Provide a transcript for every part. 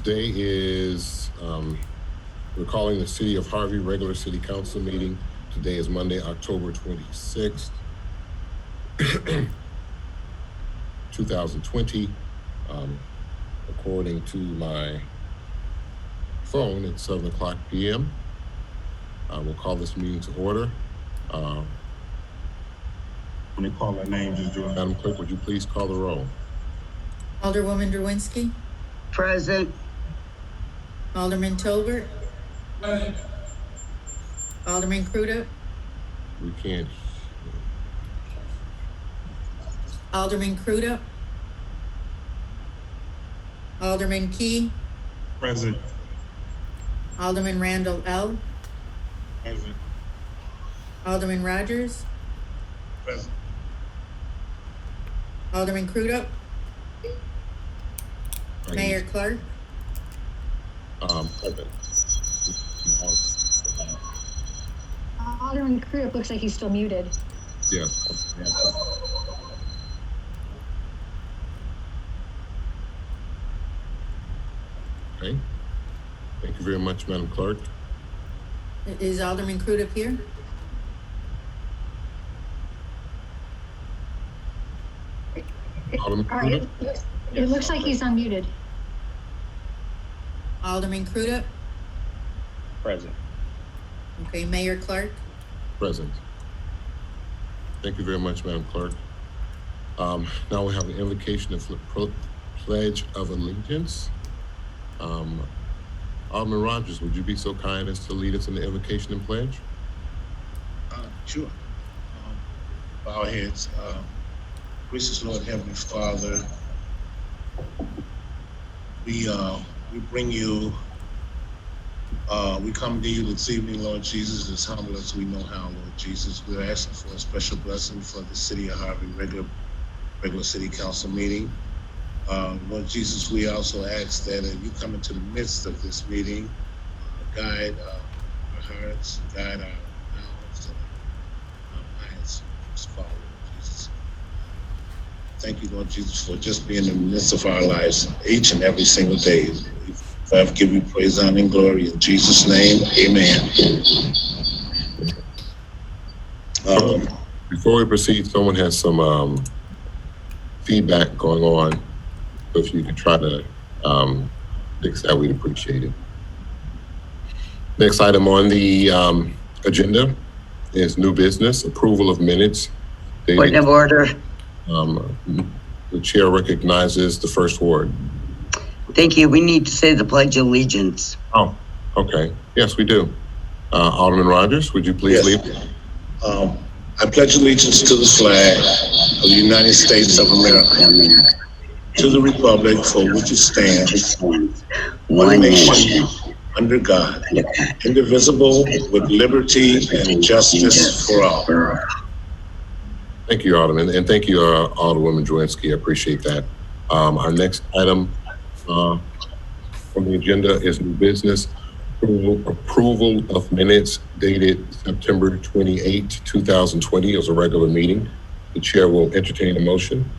Today is, we're calling the City of Harvey regular City Council meeting. Today is Monday, October 26th, 2020. According to my phone, it's 7 o'clock p.m. We'll call this meeting to order. Let me call that name, just do it. Madam Clerk, would you please call the roll? Alderwoman Drwinski, Present. Alderman Tolbert, Alderman Crudup, We can't. Alderman Crudup, Alderman Key, Present. Alderman Randall L., Present. Alderman Rogers, Present. Alderman Crudup, Mayor Clark, Present. Alderman Crudup looks like he's still muted. Yes. Okay. Thank you very much, Madam Clerk. is Alderman Crudup here? Alderman All right, Crudup? it looks like he's unmuted. Alderman Crudup, Present. okay, Mayor Clark, Present. Thank you very much, Madam Clerk. Now we have an invocation of Pledge of Allegiance. Alderman Rogers, would you be so kind as to lead us in the invocation and pledge? Sure. Bow our heads. Gracious Lord, Heavenly Father, we bring you, we come to you this evening, Lord Jesus, as humble as we know how, Lord Jesus. We're asking for a special blessing for the City of Harvey regular City Council meeting. Lord Jesus, we also ask that you come into the midst of this meeting, guide our hearts, guide our mouths, and our minds. Follow, Lord Jesus. Thank you, Lord Jesus, for just being in the midst of our lives each and every single day. We forever give you praise, honor, and glory. In Jesus' name, amen. Before we proceed, someone has some feedback going on. So if you could try to fix that, we'd appreciate it. Next item on the agenda is new business, approval of minutes. Point of order. The chair recognizes the first ward. Thank you. We need to say the Pledge of Allegiance. Oh, okay. Yes, we do. Alderman Rogers, would you please lead? I pledge allegiance to the flag of the United States of America, to the republic for which it stands, one nation, under God, indivisible, with liberty and justice for all. Thank you, Alderman, and thank you, Alderwoman Drwinski. I appreciate that. Our next item on the agenda is new business, approval of minutes dated September 28, 2020 as a regular meeting. The chair will entertain a motion.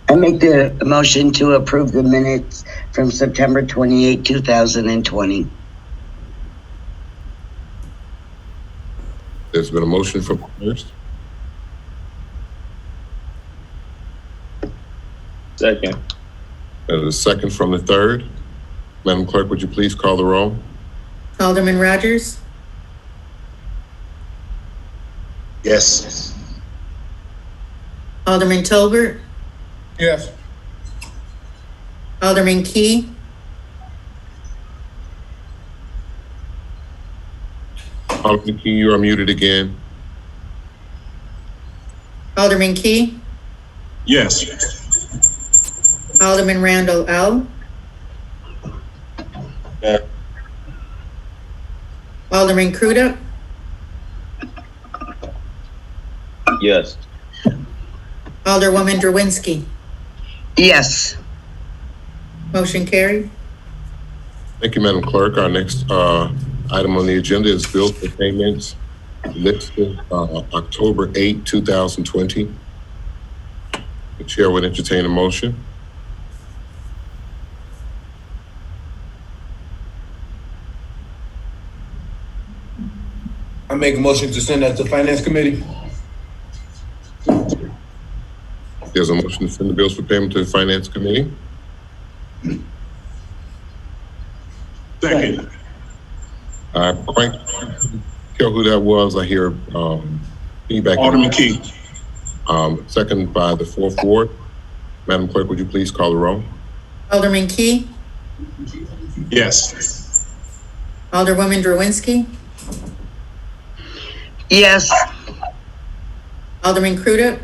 I make the motion to approve the minutes from September 28, 2020. There's been a motion from first. Second. And a second from the third. Madam Clerk, would you please call the roll? Alderman Rogers, Yes. Alderman Tolbert, Yes. Alderman Key, Alderman Key, you are muted again. Alderman Key, Yes. Alderman Randall L., Alderman Crudup, Yes. Alderwoman Drwinski. Yes. Motion carried. Thank you, Madam Clerk. Our next item on the agenda is bills for payments listed October 8, 2020. The chair would entertain a motion. I make a motion to send that to Finance Committee. There's a motion to send the bills for payment to the Finance Committee. Second. Quite care who that was. I hear feedback. Alderman Key. Second by the fourth ward. Madam Clerk, would you please call the roll? Alderman Key, Yes. Alderwoman Drowinski, Yes. Alderman Crudup,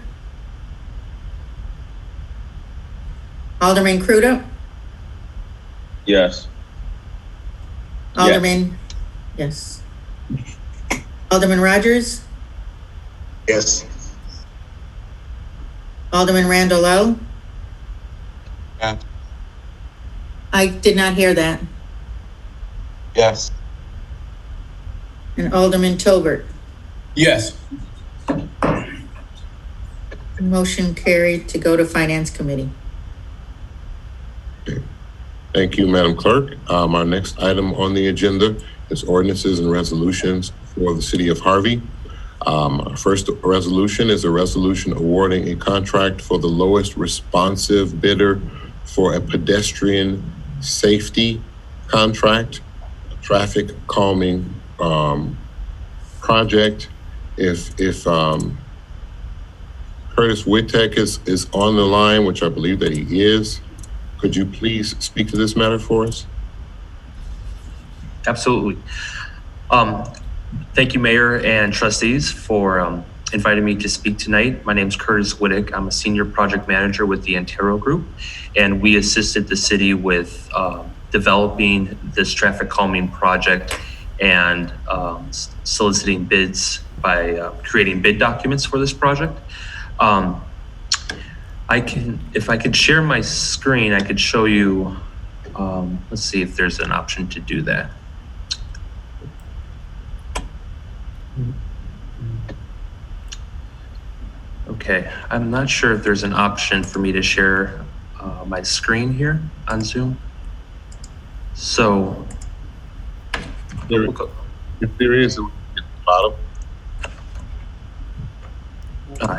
Alderman Crudup, Yes. Alderman, yes. Alderman Rogers, Yes. Alderman Randall L. Yeah. I did not hear that. Yes. And Alderman Tolbert. Yes. Motion carried to go to Finance Committee. Thank you, Madam Clerk. Our next item on the agenda is ordinances and resolutions for the city of Harvey. Our first resolution is a resolution awarding a contract for the lowest responsive bidder for a pedestrian safety contract, traffic calming project. If Curtis Whittek is on the line, which I believe that he is, could you please speak to this matter for us? Absolutely. Thank you, Mayor and trustees, for inviting me to speak tonight. My name is Curtis Whittek. I'm a senior project manager with the Antero Group, and we assisted the city with developing this traffic calming project and soliciting bids by creating bid documents for this project. If I could share my screen, I could show you, let's see if there's an option to do that. Okay, I'm not sure if there's an option for me to share my screen here on Zoom. So, If there is, it would be at the bottom.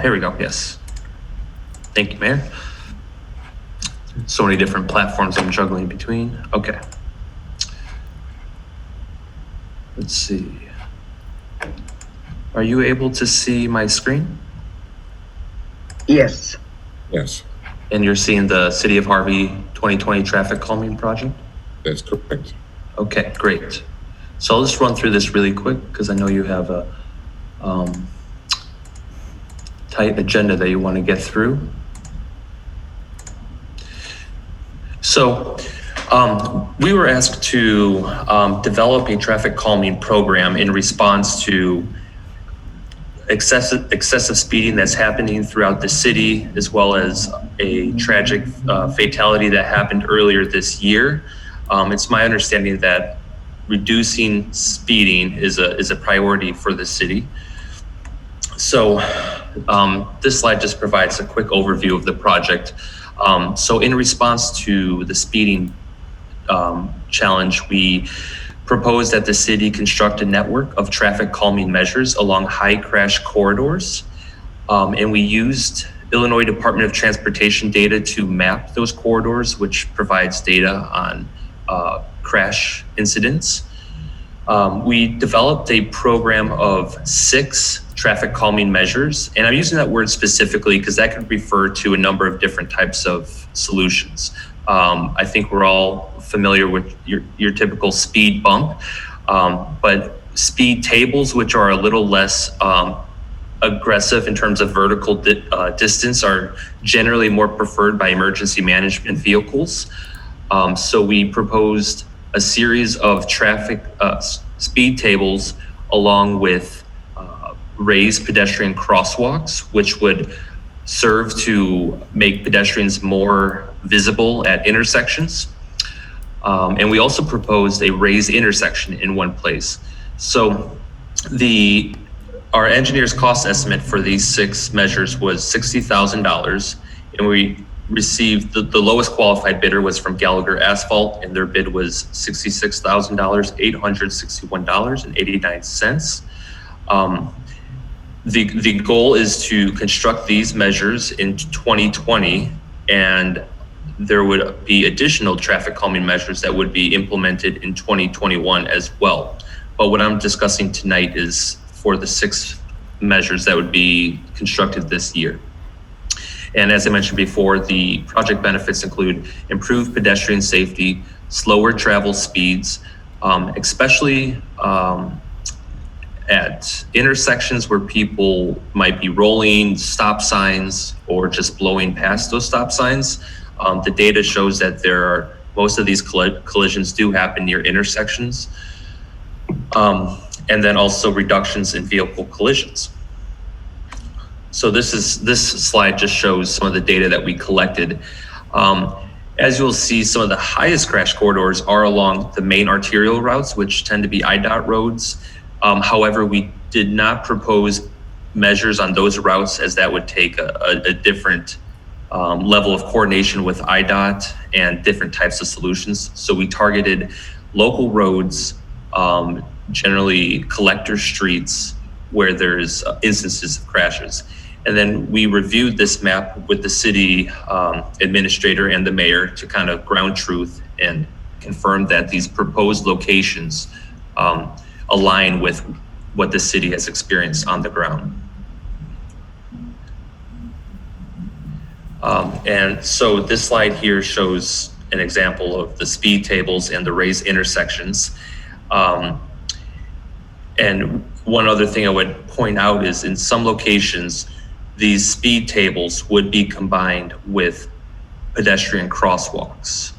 here we go, yes. Thank you, Mayor. So many different platforms I'm juggling between. Okay. Let's see. Are you able to see my screen? Yes. Yes, And you're seeing the City of Harvey 2020 Traffic Calming Project? that's correct. Okay, great. So I'll just run through this really quick because I know you have a tight agenda that you want to get through. So we were asked to develop a traffic calming program in response to excessive speeding that's happening throughout the city, as well as a tragic fatality that happened earlier this year. It's my understanding that reducing speeding is a priority for the city. So this slide just provides a quick overview of the project. So in response to the speeding challenge, we proposed that the city construct a network of traffic calming measures along high crash corridors. And we used Illinois Department of Transportation data to map those corridors, which provides data on crash incidents. We developed a program of 6 traffic calming measures. And I'm using that word specifically because that could refer to a number of different types of solutions. I think we're all familiar with your typical speed bump, but speed tables, which are a little less aggressive in terms of vertical distance, are generally more preferred by emergency management vehicles. So we proposed a series of traffic speed tables along with raised pedestrian crosswalks, which would serve to make pedestrians more visible at intersections. And we also proposed a raised intersection in one place. So our engineer's cost estimate for these 6 measures was $60,000, and we received the lowest qualified bidder was from Gallagher Asphalt, and their bid was $66,861.89. The goal is to construct these measures in 2020, and there would be additional traffic calming measures that would be implemented in 2021 as well. But what I'm discussing tonight is for the 6 measures that would be constructed this year. And as I mentioned before, the project benefits include improved pedestrian safety, slower travel speeds, especially at intersections where people might be rolling stop signs or just blowing past those stop signs. The data shows that most of these collisions do happen near intersections. And then also reductions in vehicle collisions. So this slide just shows some of the data that we collected. As you'll see, some of the highest crash corridors are along the main arterial routes, which tend to be IDOT roads. However, we did not propose measures on those routes, as that would take a different level of coordination with IDOT and different types of solutions. So we targeted local roads, generally collector streets, where there's instances of crashes. And then we reviewed this map with the city administrator and the mayor to kind of ground truth and confirm that these proposed locations align with what the city has experienced on the ground. And so this slide here shows an example of the speed tables and the raised intersections. And one other thing I would point out is in some locations, these speed tables would be combined with pedestrian crosswalks.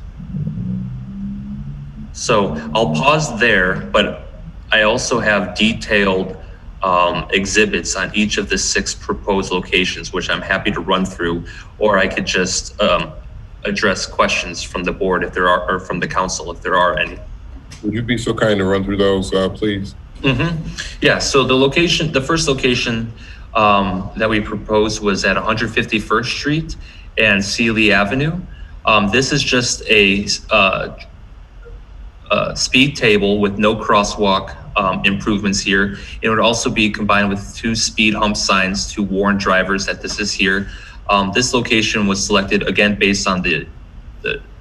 So I'll pause there, but I also have detailed exhibits on each of the 6 proposed locations, which I'm happy to run through, or I could just address questions from the board if there are, or from the council if there are any. Would you be so kind to run through those, please? Yeah, so the first location that we proposed was at 151st Street and Sealy Avenue. This is just a speed table with no crosswalk improvements here. It would also be combined with 2 speed hump signs to warn drivers that this is here. This location was selected again based on the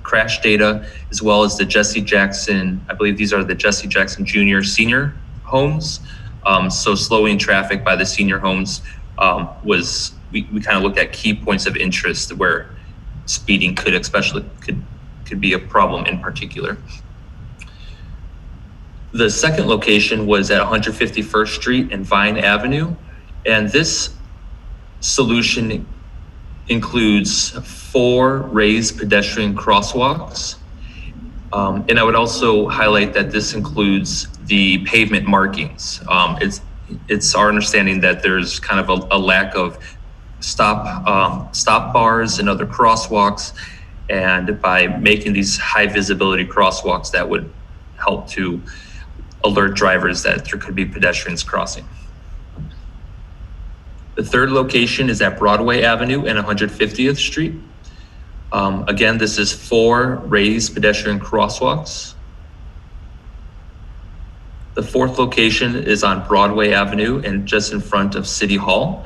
crash data, as well as the Jesse Jackson, I believe these are the Jesse Jackson Jr. senior homes. So slowing traffic by the senior homes we kind of looked at key points of interest where speeding could be a problem in particular. The second location was at 151st Street and Vine Avenue. And this solution includes 4 raised pedestrian crosswalks. And I would also highlight that this includes the pavement markings. It's our understanding that there's kind of a lack of stop bars and other crosswalks. And by making these high visibility crosswalks, that would help to alert drivers that there could be pedestrians crossing. The third location is at Broadway Avenue and 150th Street. Again, this is 4 raised pedestrian crosswalks. The fourth location is on Broadway Avenue and just in front of City Hall.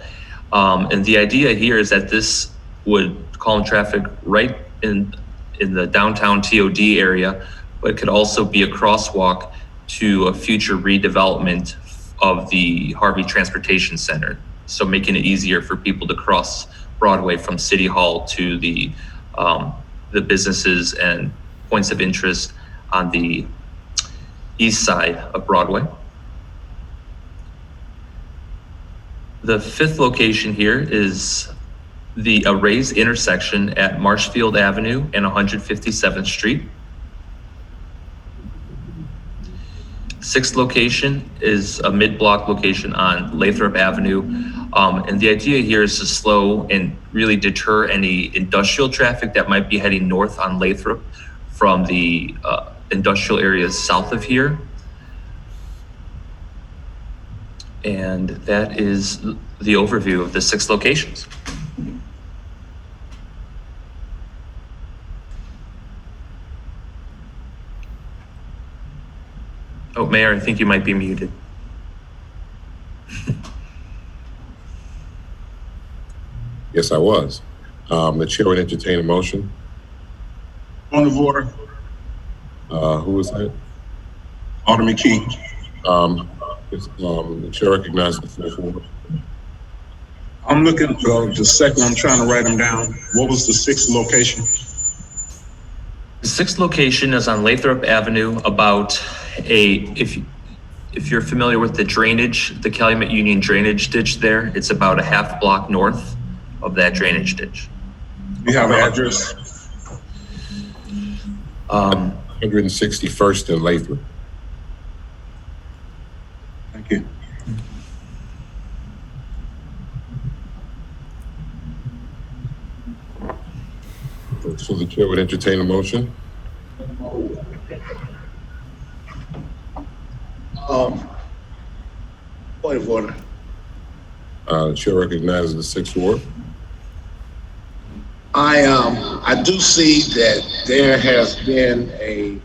And the idea here is that this would calm traffic right in the downtown TOD area, but it could also be a crosswalk to a future redevelopment of the Harvey Transportation Center. So making it easier for people to cross Broadway from City Hall to the businesses and points of interest on the east side of Broadway. The fifth location here is a raised intersection at Marshfield Avenue and 157th Street. Sixth location is a mid-block location on Lathrop Avenue. And the idea here is to slow and really deter any industrial traffic that might be heading north on Lathrop from the industrial areas south of here. And that is the overview of the 6 locations. Oh, Mayor, I think you might be muted. Yes, I was. The chair would entertain a motion. Point of order, Who was that? Alderman Key. The chair recognizes the floor. I'm looking, just a second, I'm trying to write them down. What was the sixth location? The sixth location is on Lathrop Avenue, about if you're familiar with the drainage, the Calumet Union drainage ditch there, it's about a half block north of that drainage ditch. You have an address? 161st and Lathrop. Thank you. So the chair would entertain a motion. Point of order. The chair recognizes the sixth ward. I do see that there has been a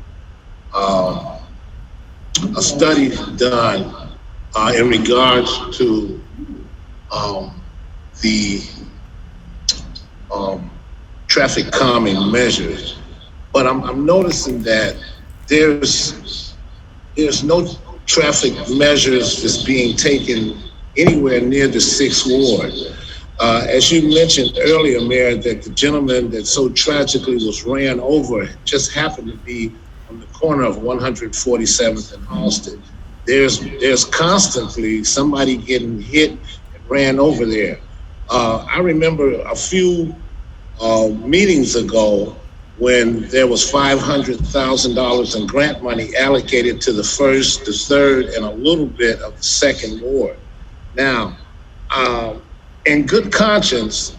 study done in regards to the traffic calming measures, but I'm noticing that there's no traffic measures that's being taken anywhere near the sixth ward. As you mentioned earlier, Mayor, that the gentleman that so tragically was ran over just happened to be on the corner of 147th and Halsted. There's constantly somebody getting hit and ran over there. I remember a few meetings ago when there was $500,000 in grant money allocated to the first, the third, and a little bit of the second ward. Now, in good conscience,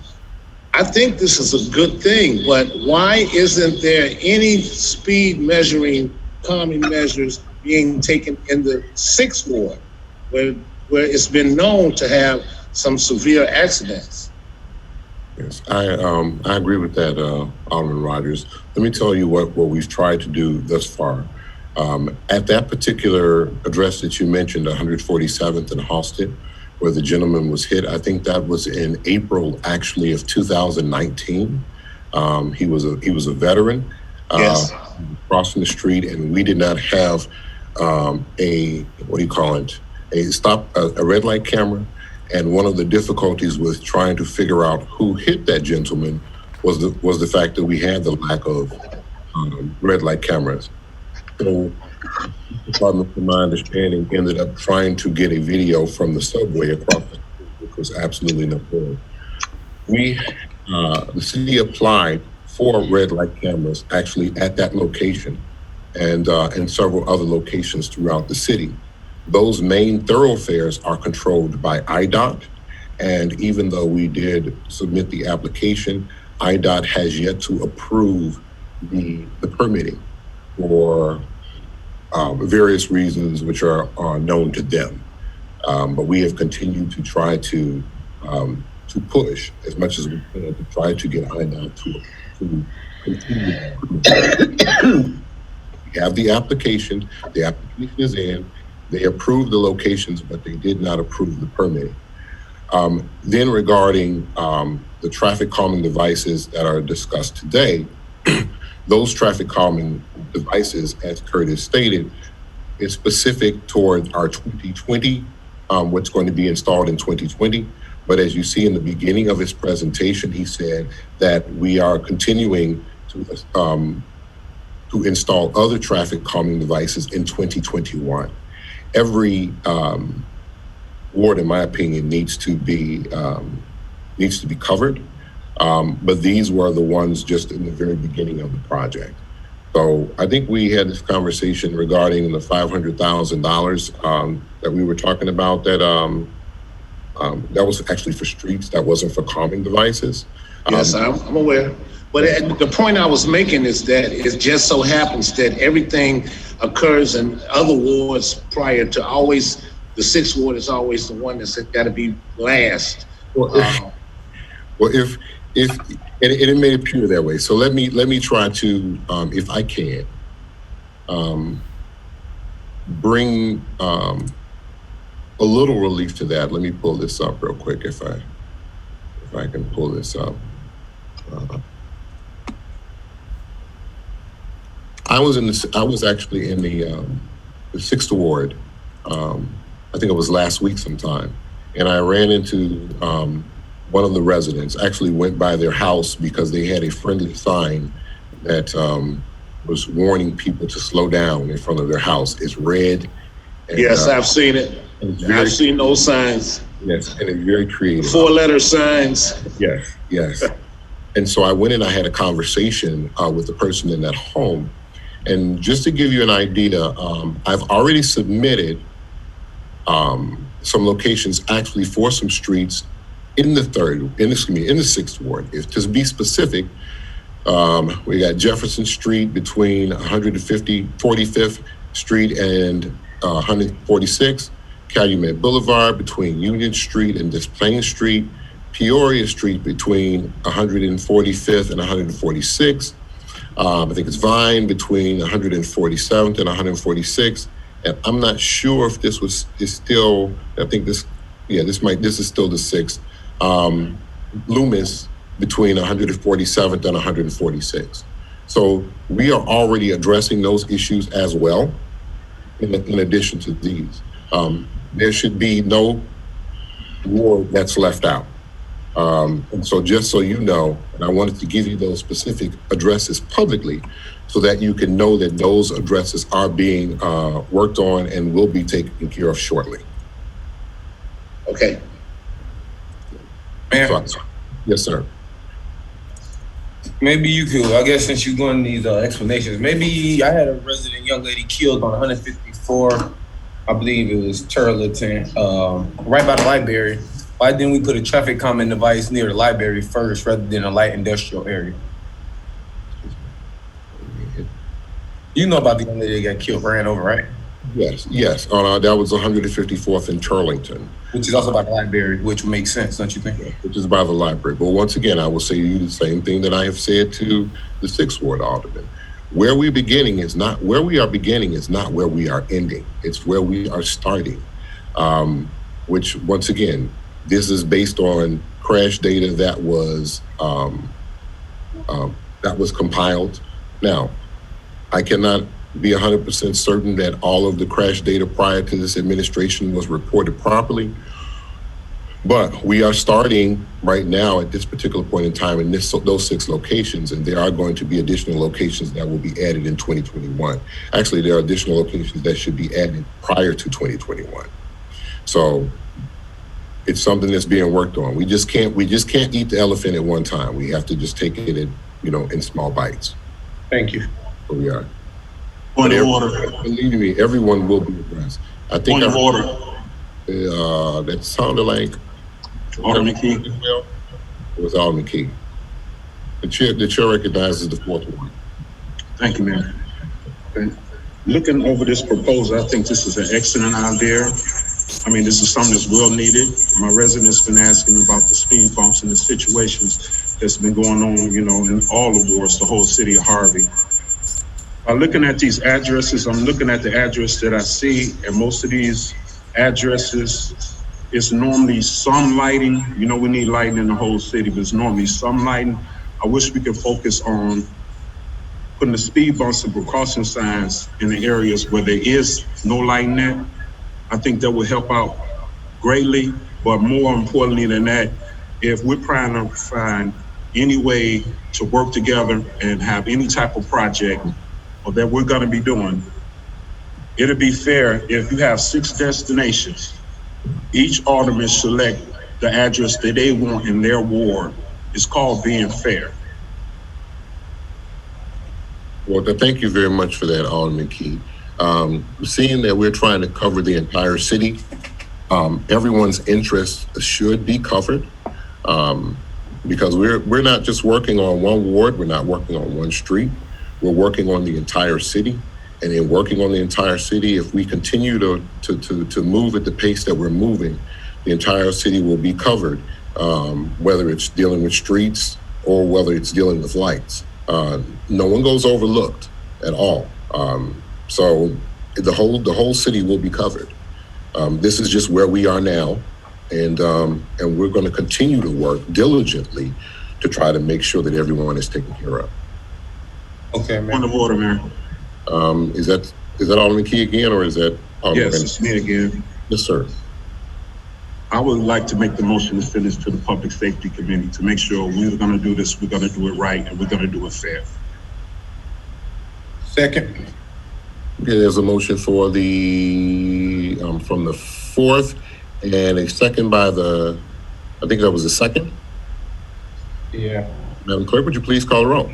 I think this is a good thing, but why isn't there any speed measuring, calming measures being taken in the sixth ward, where it's been known to have some severe accidents? Yes, I agree with that, Alderman Rogers. Let me tell you what we've tried to do thus far. At that particular address that you mentioned, 147th and Halsted, where the gentleman was hit, I think that was in April, actually, of 2019. He was a veteran. Yes. Crossing the street, and we did not have a red light camera. And one of the difficulties with trying to figure out who hit that gentleman was the fact that we had the lack of red light cameras. So the department, from my understanding, ended up trying to get a video from the subway across the street, which was absolutely no good. The city applied for red light cameras actually at that location and several other locations throughout the city. Those main thoroughfares are controlled by IDOT, and even though we did submit the application, IDOT has yet to approve the permitting for various reasons which are known to them. But we have continued to try to push as much as we can to try to get IDOT to continue. We have the application is in. They approved the locations, but they did not approve the permitting. Then regarding the traffic calming devices that are discussed today, those traffic calming devices, as Curtis stated, is specific toward our 2020, what's going to be installed in 2020. But as you see in the beginning of his presentation, he said that we are continuing to install other traffic calming devices in 2021. Every ward, in my opinion, needs to be covered. But these were the ones just in the very beginning of the project. So I think we had this conversation regarding the $500,000 that we were talking about. That was actually for streets. That wasn't for calming devices. Yes, I'm aware. But the point I was making is that it just so happens that everything occurs in other wards prior to always, the sixth ward is always the one that's got to be last. If it may appear that way. So let me try to, if I can, bring a little relief to that. Let me pull this up real quick if if I can pull this up. I was actually in the Sixth Ward. I think it was last week sometime, and I ran into one of the residents. Actually went by their house because they had a friendly sign that was warning people to slow down in front of their house. It's red. And, Yes, I've seen it. I've seen those signs, Yes, and it's very creative. 4-letter signs. Yes, yes. And so I went and I had a conversation with the person in that home. And just to give you an idea, I've already submitted some locations actually for some streets in the Sixth Ward. If to be specific, we got Jefferson Street between 45th Street and 146th, Calumet Boulevard between Union Street and Des Plaines Street, Peoria Street between 145th and 146th. I think it's Vine between 147th and 146th. And I'm not sure if this is still, I think this is still the 6th. Loomis between 147th and 146th. So we are already addressing those issues as well, in addition to these. There should be no ward that's left out. And so just so you know, and I wanted to give you those specific addresses publicly so that you can know that those addresses are being worked on and will be taken care of shortly. Okay. Man, So, yes, sir. maybe you could, I guess since you're going these explanations, maybe I had a resident young lady killed on 154, I believe it was Turleton, right by the library. Why didn't we put a traffic calming device near the library first rather than a light industrial area? You know about the young lady that got killed, ran over, right? Yes. That was 154th in Turlington, Which is also by the library, which would make sense, don't you think? which is by the library. But once again, I will say to you the same thing that I have said to the Sixth Ward Alderman. Where we are beginning is not where we are ending. It's where we are starting. Which once again, this is based on crash data that was compiled. Now, I cannot be 100% certain that all of the crash data prior to this administration was reported properly. But we are starting right now at this particular point in time in those 6 locations, and there are going to be additional locations that will be added in 2021. Actually, there are additional locations that should be added prior to 2021. So it's something that's being worked on. We just can't eat the elephant at one time. We have to just take it in small bites. Thank you. Where we are. Point of order. Believe me, everyone will be addressed. I think Point of order. That sounded like Alderman Key. It was Alderman Key. The chair recognizes the 4th Ward. Thank you, Mayor. Okay. Looking over this proposal, I think this is an excellent idea. I mean, this is something that's well needed. My residents been asking about the speed bumps and the situations that's been going on, in all the wards, the whole city of Harvey. By looking at these addresses, I'm looking at the address that I see, and most of these addresses, it's normally some lighting. We need lighting in the whole city, but it's normally some lighting. I wish we could focus on putting the speed bumps and precaution signs in the areas where there is no lighting at. I think that would help out greatly, but more importantly than that, if we're trying to find any way to work together and have any type of project or that we're gonna be doing, it'll be fair if you have 6 destinations, each alderman select the address that they want in their ward. It's called being fair. Well, thank you very much for that, Alderman Key. Seeing that we're trying to cover the entire city, everyone's interests should be covered, because we're not just working on one ward, we're not working on one street, we're working on the entire city. And in working on the entire city, if we continue to move at the pace that we're moving, the entire city will be covered, whether it's dealing with streets or whether it's dealing with lights. No one goes overlooked at all. So the whole city will be covered. This is just where we are now. And we're going to continue to work diligently to try to make sure that everyone is taken care of. Okay, Point man. of order, Mayor. Is that Alderman Key again, or is that Alderman? Yes, it's me again. Yes, sir. I would like to make the motion to send this to the Public Safety Committee to make sure we're gonna do this, we're gonna do it right, and we're gonna do it fair. Second. Okay, there's a motion for the, from the 4th, and a second by the, I think that was the second. Yeah. Madam Clerk, would you please call the roll?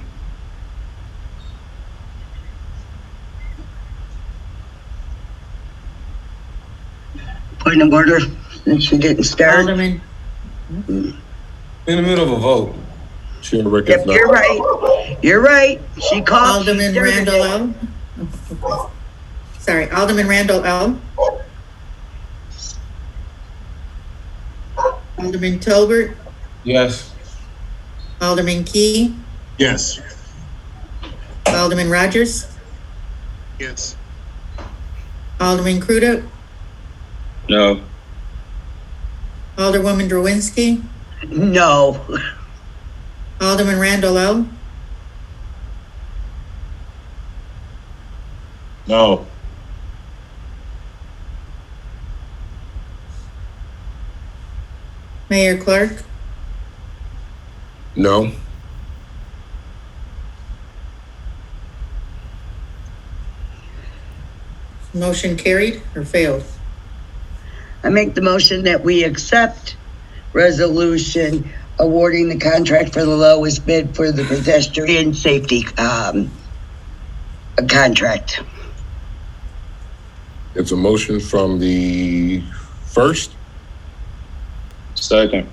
Point of order, since you're getting started. Alderman, In the middle of a vote. Chair records Yep, not. you're right. You're right. She called. she Alderman started Randall it. L. Oh, okay. Sorry, Alderman Randall L. Alderman Tolbert, Yes. Alderman Key, Yes. Alderman Rogers, Yes. Alderman Crudup, No. Alderwoman Drowinski, No. Alderman Randall L. No. Mayor Clark, No. motion carried or failed. I make the motion that we accept resolution awarding the contract for the lowest bid for the pedestrian safety, contract. It's a motion from the 1st. Second.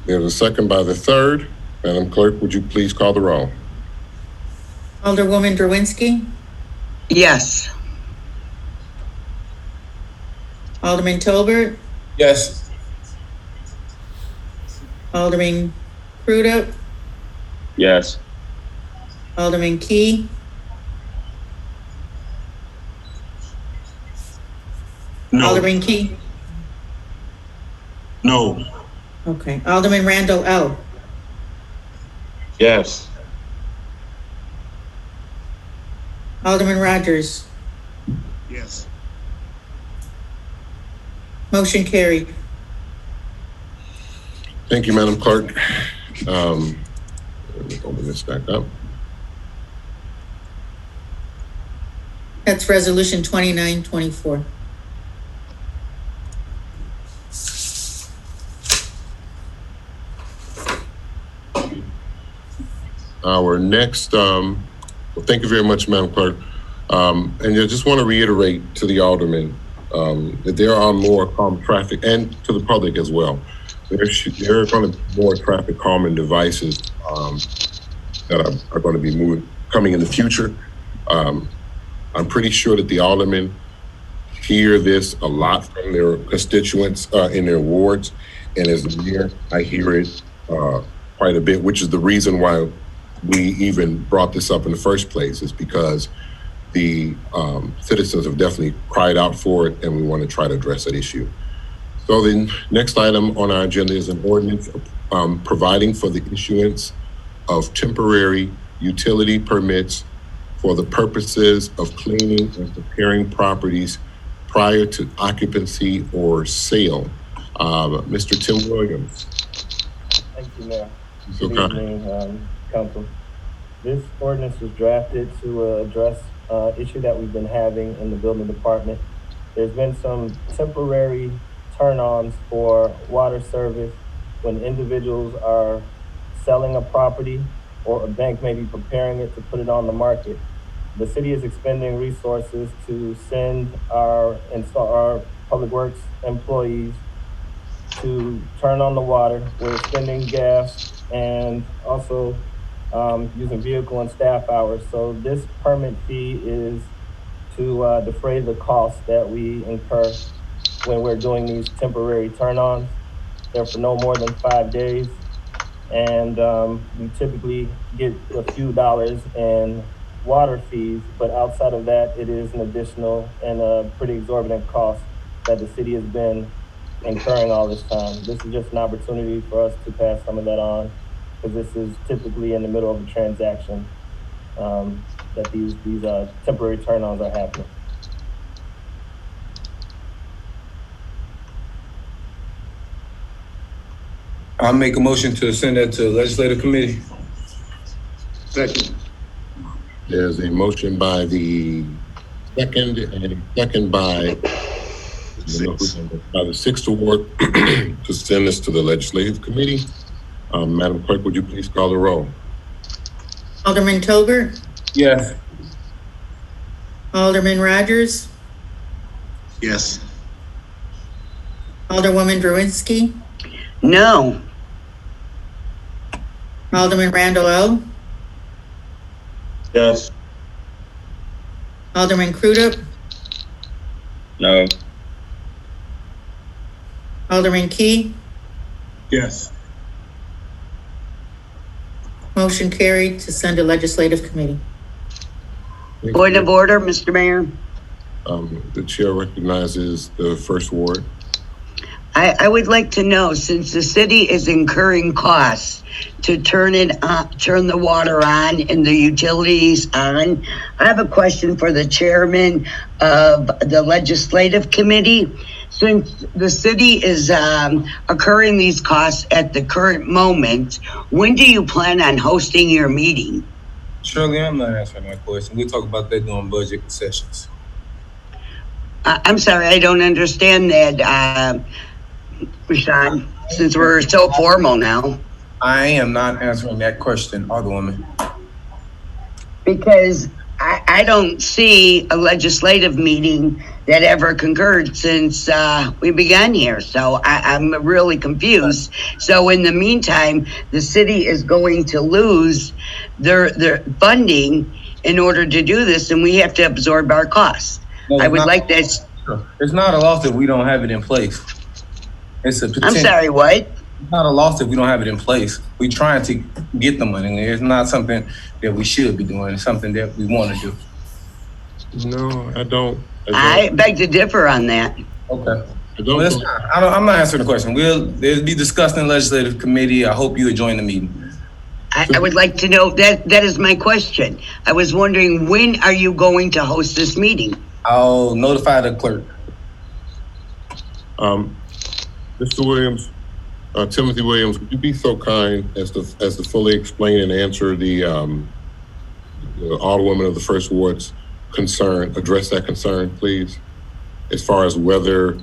There's a second by the 3rd. Madam Clerk, would you please call the roll? Alderwoman Drowinski, Yes. Alderman Tolbert, Yes. Alderman Crudup, Yes. Alderman Key, No. Alderman Key, No. okay, Alderman Randall L. Yes. Alderman Rogers, Yes. motion carried. Thank you, Madam Clerk. Let me open this back up. That's resolution 2924. Our next, well, thank you very much, Madam Clerk. And I just want to reiterate to the aldermen that there are more calm traffic, and to the public as well. There are going to be more traffic calming devices that are going to be coming in the future. I'm pretty sure that the aldermen hear this a lot from their constituents in their wards, and as the mayor, I hear it quite a bit, which is the reason why we even brought this up in the first place, is because the citizens have definitely cried out for it, and we want to try to address that issue. So the next item on our agenda is an ordinance providing for the issuance of temporary utility permits for the purposes of cleaning and preparing properties prior to occupancy or sale. Mr. Tim Williams. Thank you, Mayor. So Good kind. evening, Council. This ordinance was drafted to address issue that we've been having in the building department. There's been some temporary turn-ons for water service when individuals are selling a property or a bank may be preparing it to put it on the market. The city is expending resources to send our public works employees to turn on the water. We're spending gas and also using vehicle and staff hours. So this permit fee is to defray the costs that we incur when we're doing these temporary turn-ons. They're for no more than 5 days. And we typically get a few dollars in water fees, but outside of that, it is an additional and a pretty exorbitant cost that the city has been incurring all this time. This is just an opportunity for us to pass some of that on, because this is typically in the middle of a transaction that these temporary turn-ons are happening. I'll make a motion to send that to legislative committee. Second. There's a motion by the second and a second by the Sixth Ward to send this to the legislative committee. Madam Clerk, would you please call the roll? Alderman Tolbert, Yes. Alderman Rogers, Yes. Alderwoman Drewinski, No. Alderman Randall L., Yes. Alderman Crudup, No. Alderman Key. Yes. Motion carried to send to legislative committee. Thank Point you. of order, Mr. Mayor. The chair recognizes the First Ward. I would like to know, since the city is incurring costs to turn the water on and the utilities on, I have a question for the chairman of the legislative committee. Since the city is incurring these costs at the current moment, when do you plan on hosting your meeting? Shirley, I'm not answering my question. We'll talk about that during budget sessions. I'm sorry, I don't understand that, Rashawn, since we're so formal now. I am not answering that question, Alderwoman. Because I don't see a legislative meeting that ever concurred since we began here. So I'm really confused. So in the meantime, the city is going to lose their funding in order to do this, and we have to absorb our costs. No, I would not- like this. It's not a loss if we don't have it in place. It's a I'm potential. sorry, what? It's not a loss if we don't have it in place. We trying to get the money. It's not something that we should be doing. It's something that we want to do. No, I don't. I beg to differ on that. Okay. I don't. Well, it's not, I'm not answering the question. It'll be discussed in legislative committee. I hope you join the meeting. I would like to know, that is my question. I was wondering, when are you going to host this meeting? I'll notify the clerk. Mr. Williams, Timothy Williams, would you be so kind as to fully explain and answer the Alderwoman of the First Ward's concern, address that concern, please, as far as whether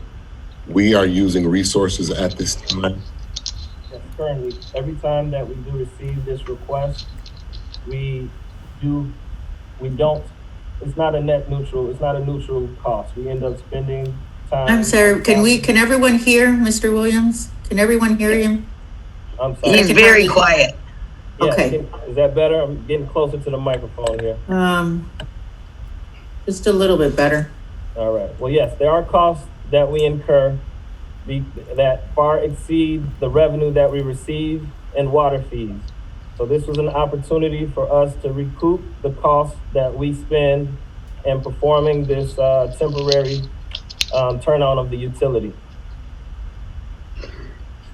we are using resources at this time? Yes, currently, every time that we do receive this request, it's not a net neutral, it's not a neutral cost. We end up spending time. I'm sorry, can everyone hear Mr. Williams? Can everyone hear him? I'm sorry. He's very quiet. Yeah, Okay. Is that better? I'm getting closer to the microphone here. Just a little bit better. All right. Well, yes, there are costs that we incur that far exceed the revenue that we receive in water fees. So this was an opportunity for us to recoup the costs that we spend in performing this temporary turn on of the utility.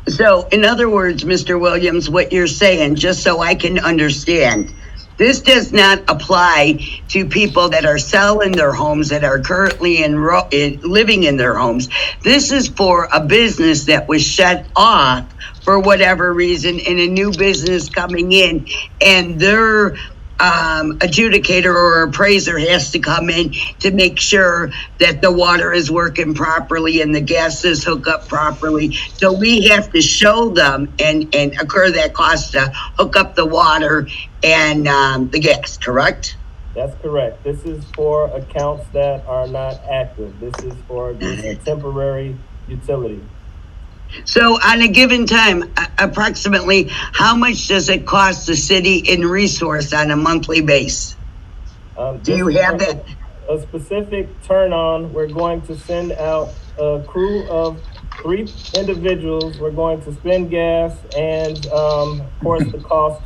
So, in other words, Mr. Williams, what you're saying, just so I can understand, this does not apply to people that are selling their homes, that are currently living in their homes. This is for a business that was shut off for whatever reason, and a new business coming in, and their adjudicator or appraiser has to come in to make sure that the water is working properly and the gas is hooked up properly. So we have to show them and incur that cost to hook up the water and the gas, correct? That's correct. This is for accounts that are not active. This is for a temporary utility. So on a given time, approximately how much does it cost the city in resource on a monthly base? Do you have that? A specific turn on, we're going to send out a crew of 3 individuals. We're going to spend gas and, of course, the cost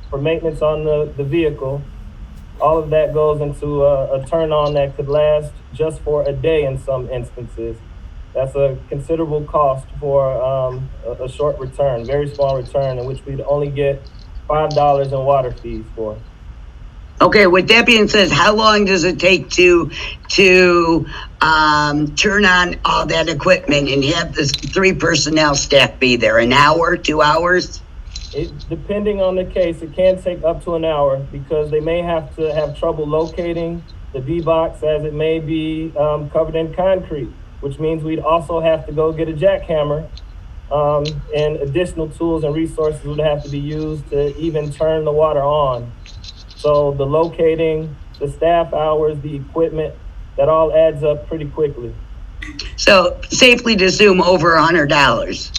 for maintenance on the vehicle. All of that goes into a turn on that could last just for a day in some instances. That's a considerable cost for a short return, very small return, in which we'd only get $5 in water fees for. Okay, with that being said, how long does it take to turn on all that equipment and have this 3 personnel staff be there? An hour, 2 hours? Depending on the case, it can take up to an hour because they may have to have trouble locating the D-box as it may be covered in concrete, which means we'd also have to go get a jackhammer, and additional tools and resources would have to be used to even turn the water on. So the locating, the staff hours, the equipment, that all adds up pretty quickly. So safely to assume over $100.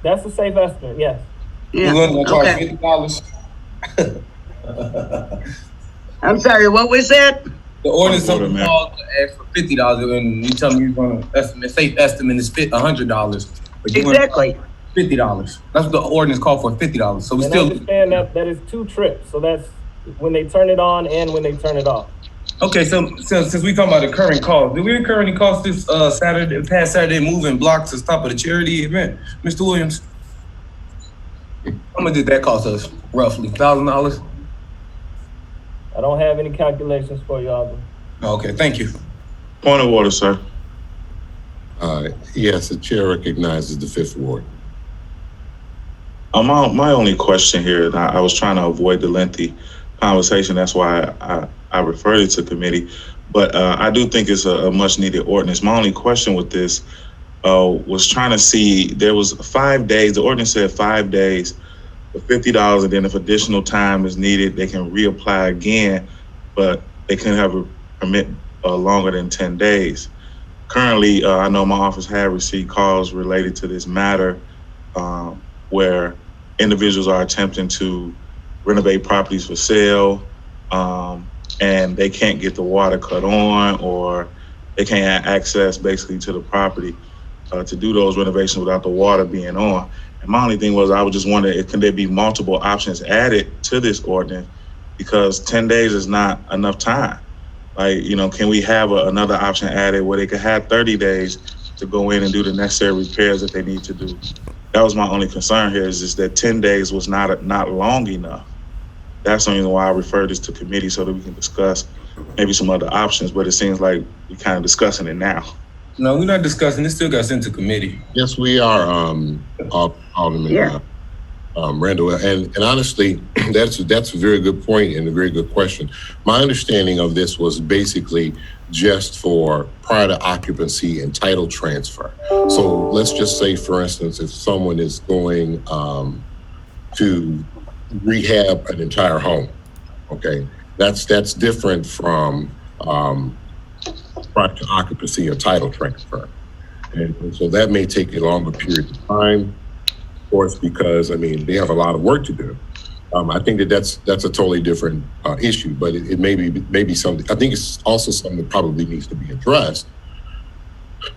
That's a safe estimate, yes. Yeah, We're gonna charge okay. $50. I'm sorry, what was that? The ordinance of the man. law asks for $50, and you tell me you're gonna estimate, safe estimate is $100. But you're gonna Exactly. $50. That's what the ordinance called for, $50. So we And still, understand that is 2 trips, so that's when they turn it on and when they turn it off. okay, so since we talking about incurring costs, did we incur any costs this past Saturday moving blocks to stop at a charity event, Mr. Williams? How much did that cost us, roughly? $1,000? I don't have any calculations for you, Alvin. Okay, thank you. Point of order, sir. Yes, the chair recognizes the 5th ward. My only question here, and I was trying to avoid the lengthy conversation. That's why I referred it to committee. But I do think it's a much needed ordinance. My only question with this was trying to see, there was 5 days, the ordinance said 5 days for $50, and then if additional time is needed, they can reapply again, but they couldn't have a permit longer than 10 days. Currently, I know my office had received calls related to this matter where individuals are attempting to renovate properties for sale, and they can't get the water cut on, or they can't have access basically to the property to do those renovations without the water being on. And my only thing was, I was just wondering, can there be multiple options added to this ordinance? Because 10 days is not enough time. Like, can we have another option added where they could have 30 days to go in and do the necessary repairs that they need to do? That was my only concern here, is just that 10 days was not long enough. That's the only reason why I referred this to committee, so that we can discuss maybe some other options, but it seems like we're kind of discussing it now. No, we're not discussing, it still got sent to committee. Yes, we are, Alderman Randall. And honestly, that's a very good point and a very good question. My understanding of this was basically just for prior to occupancy and title transfer. So let's just say, for instance, if someone is going to rehab an entire home, okay, that's different from prior to occupancy or title transfer. And so that may take a longer period of time, of course, because they have a lot of work to do. I think that's a totally different issue, but it may be something. I think it's also something that probably needs to be addressed.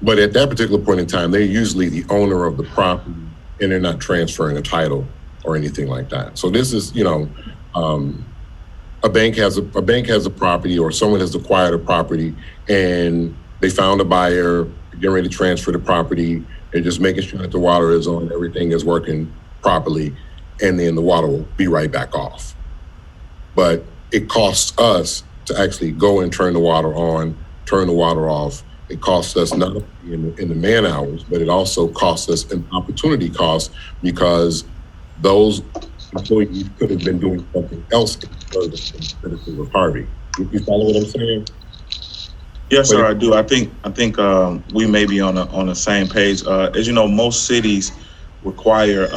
But at that particular point in time, they're usually the owner of the property, and they're not transferring a title or anything like that. So this is, a bank has a property, or someone has acquired a property, and they found a buyer, getting ready to transfer the property. They're just making sure that the water is on, everything is working properly, and then the water will be right back off. But it costs us to actually go and turn the water on, turn the water off. It costs us not only in the man hours, but it also costs us an opportunity cost, because those employees could have been doing something else with Harvey. You follow what I'm saying? Yes, sir, I do. I think we may be on the same page. As you know, most cities require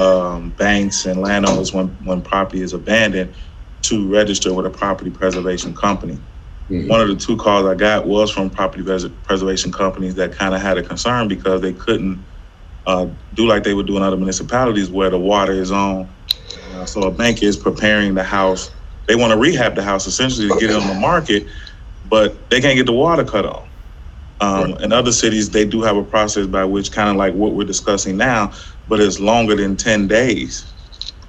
banks and landowners, when property is abandoned, to register with a property preservation company. Mm-hmm. One of the 2 calls I got was from property preservation companies that kind of had a concern because they couldn't do like they would do in other municipalities where the water is on. So a bank is preparing the house. They want to rehab the house essentially to get it on the market, but they can't get the water cut off. In other cities, they do have a process by which, kind of like what we're discussing now, but it's longer than 10 days.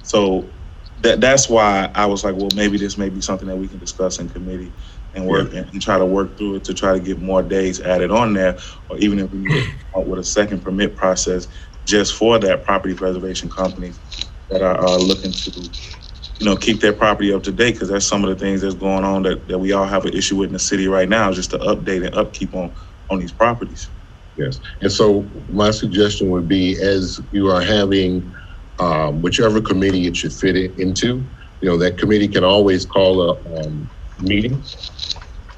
So that's why I was like, well, maybe this may be something that we can discuss in committee and work and try to work through it to try to get more days added on there, or even if we move out with a second permit process just for that property preservation company that are looking to, keep their property up to date, because that's some of the things that's going on that we all have an issue with in the city right now, just to update and upkeep on these properties. Yes, and so my suggestion would be, as you are having whichever committee it should fit into, that committee can always call a meeting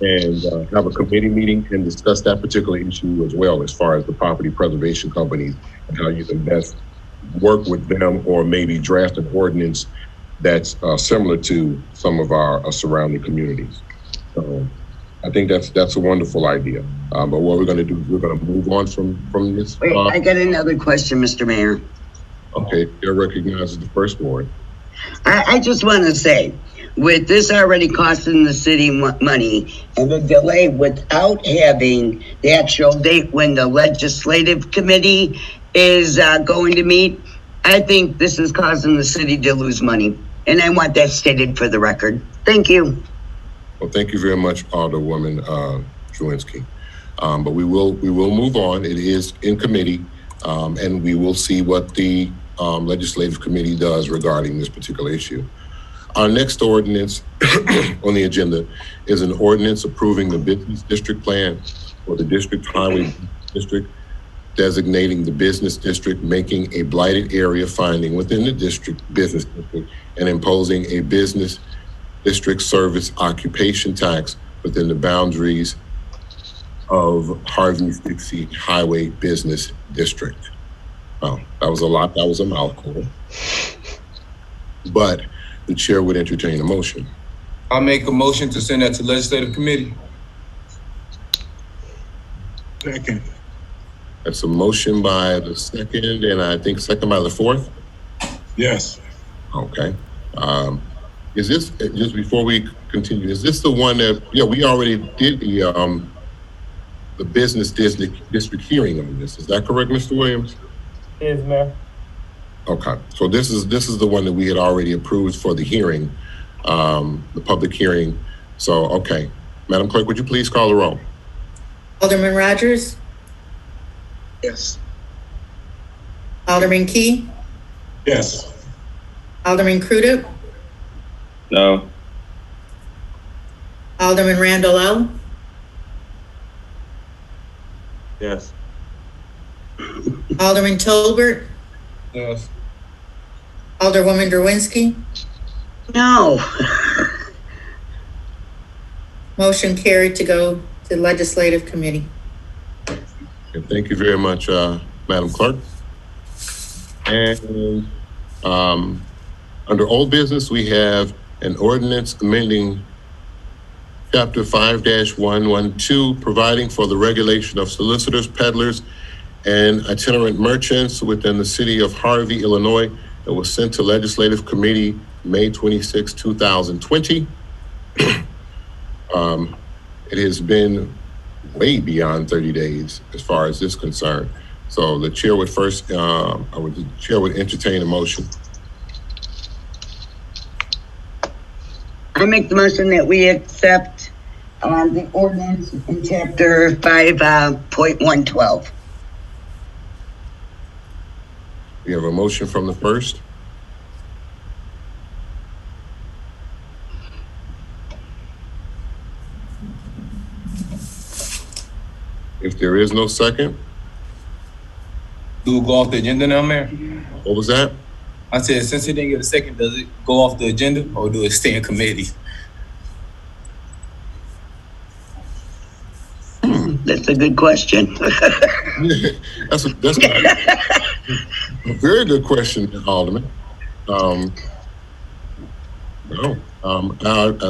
and have a committee meeting and discuss that particular issue as well, as far as the property preservation companies and how you can best work with them, or maybe draft an ordinance that's similar to some of our surrounding communities. So I think that's a wonderful idea. But what we're going to do is we're going to move on from this. Wait, I got another question, Mr. Mayor. Okay, you're recognized as the first ward. I just want to say, with this already costing the city money and the delay without having the actual date when the legislative committee is going to meet, I think this is causing the city to lose money. And I want that stated for the record. Thank you. Well, thank you very much, Alderwoman Drewinski. But we will move on. It is in committee, and we will see what the legislative committee does regarding this particular issue. Our next ordinance on the agenda is an ordinance approving the business district plan for the district highway district, designating the business district, making a blighted area finding within the district business district, and imposing a business district service occupation tax within the boundaries of Harvey-Dixie Highway Business District. Oh, that was a lot. That was a mouthful. But the chair would entertain a motion. I'll make a motion to send that to legislative committee. Second. That's a motion by the second, and I think second by the fourth. Yes. Okay. Is this, just before we continue, is this the one that, we already did the business district hearing on this? Is that correct, Mr. Williams? Yes, Mayor. Okay, so this is the one that we had already approved for the hearing, the public hearing. So, okay. Madam Clerk, would you please call the roll? Alderman Rogers, Yes. Alderman Key, Yes. Alderman Crudup, No. Alderman Randall L., Yes. Alderman Tolbert, Yes. Alderwoman Drewinski. No. Motion carried to go to legislative committee. And thank you very much, Madam Clerk. And under old business, we have an ordinance amending Chapter 5-112, providing for the regulation of solicitors, peddlers, and itinerant merchants within the city of Harvey, Illinois. It was sent to Legislative Committee May 26, 2020. It has been way beyond 30 days as far as this is concerned. So the chair would first, the chair would entertain a motion. I make the motion that we accept the ordinance in chapter 5.112. We have a motion from the first. If there is no second, Do it go off the agenda now, Mayor? what was that? I said, since it didn't get a second, does it go off the agenda or do it stay in committee? That's a good question. That's a very good question, Alderman. Let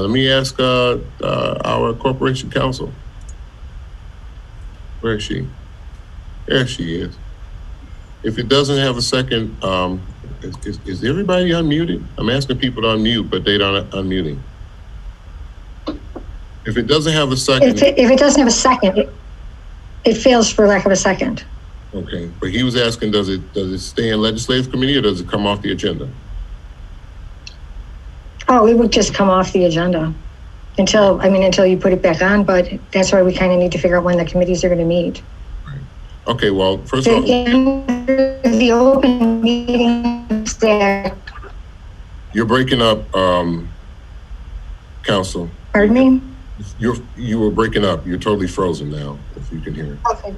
me ask our corporation counsel. Where is she? There she is. If it doesn't have a second, is everybody unmuted? I'm asking people to unmute, but they're not unmuting. If it doesn't have a second. If it doesn't have a second, it fails for lack of a second. Okay, but he was asking, does it stay in legislative committee or does it come off the agenda? Oh, it would just come off the agenda. until you put it back on, but that's why we kind of need to figure out when the committees are going to meet. Okay, well, first of all, The open meetings act, you're breaking up, Council. pardon me? You were breaking up. You're totally frozen now, if you can hear. Okay.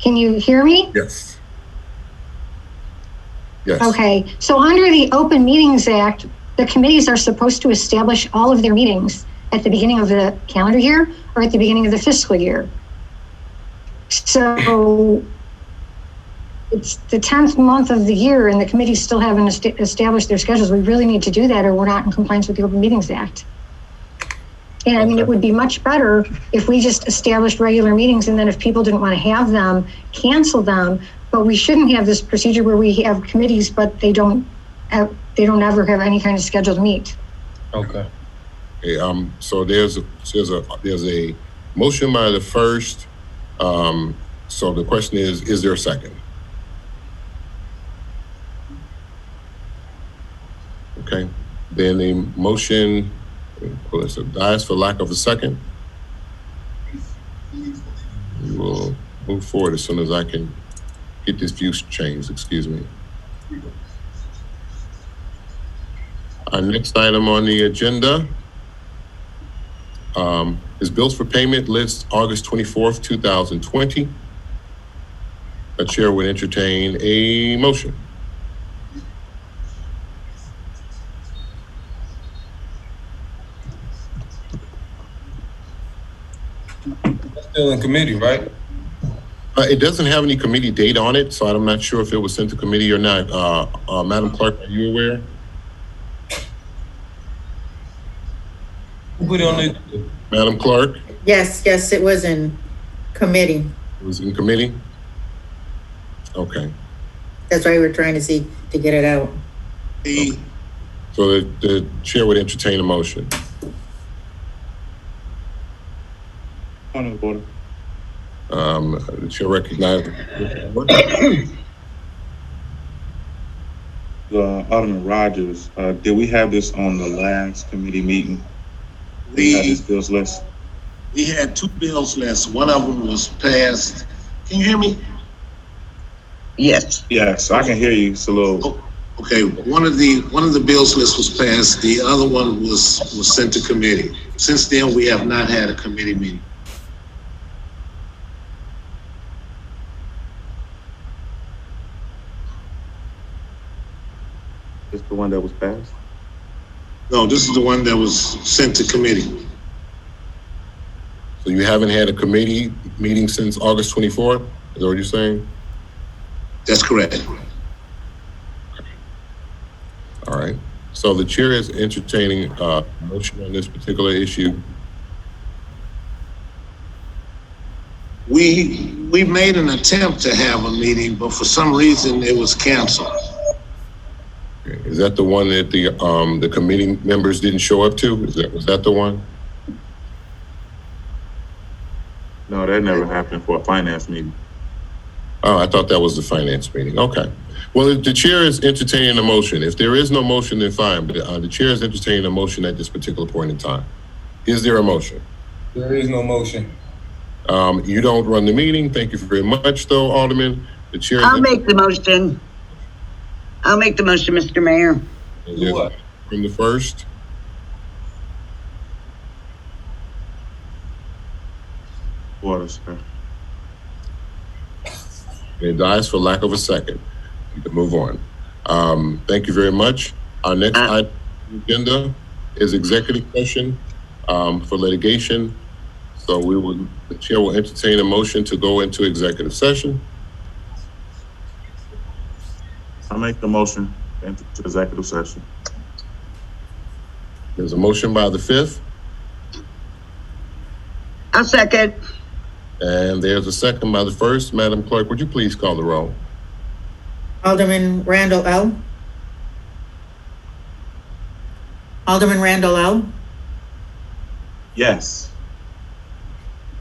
Can you hear me? Yes. Yes. Okay, so under the Open Meetings Act, the committees are supposed to establish all of their meetings at the beginning of the calendar year or at the beginning of the fiscal year. So it's the 10th month of the year and the committees still haven't established their schedules. We really need to do that or we're not in compliance with the Open Meetings Act. And I mean, it would be much better if we just established regular meetings and then if people didn't want to have them, cancel them. But we shouldn't have this procedure where we have committees, but they don't ever have any kind of schedule to meet. Okay. Okay, so there's a motion by the first. So the question is there a second? Okay, then the motion, well, it's dies for lack of a second. We will move forward as soon as I can get this view changed, excuse me. Our next item on the agenda is bills for payment list August 24th, 2020. The chair would entertain a motion. Still in committee, right? It doesn't have any committee date on it, so I'm not sure if it was sent to committee or not. Madam Clerk, are you aware? Who put it on the? Madam Clerk, Yes, it was in committee. it was in committee? Okay, That's why we're trying to see to get it out. so the chair would entertain a motion. Point of order. The chair recognizes. Alderman Rogers, did we have this on the last committee meeting? We had this bills list. We had two bills lists. One of them was passed. Can you hear me? Yes. Yes, I can hear you. It's a little. Okay, one of the bills list was passed. The other one was sent to committee. Since then, we have not had a committee meeting. It's the one that was passed. No, this is the one that was sent to committee. So you haven't had a committee meeting since August 24th? Is that what you're saying? That's correct. All right. So the chair is entertaining a motion on this particular issue. We made an attempt to have a meeting, but for some reason it was canceled. Is that the one that the committee members didn't show up to? Was that the one? No, that never happened for a finance meeting. Oh, I thought that was the finance meeting. Okay. Well, the chair is entertaining a motion. If there is no motion, then fine. But the chair is entertaining a motion at this particular point in time. Is there a motion? There is no motion. You don't run the meeting. Thank you very much, though, Alderman. The chair. I'll make the motion. I'll make the motion, Mr. Mayor. What? From the first. Order, sir. It dies for lack of a second. You can move on. Thank you very much. Our next item on the agenda is executive session for litigation. So the chair will entertain a motion to go into executive session. I make the motion into executive session. There's a motion by the fifth, I'll second. and there's a second by the first. Madam Clerk, would you please call the roll? Alderman Randall L. Alderman Randall L. Yes.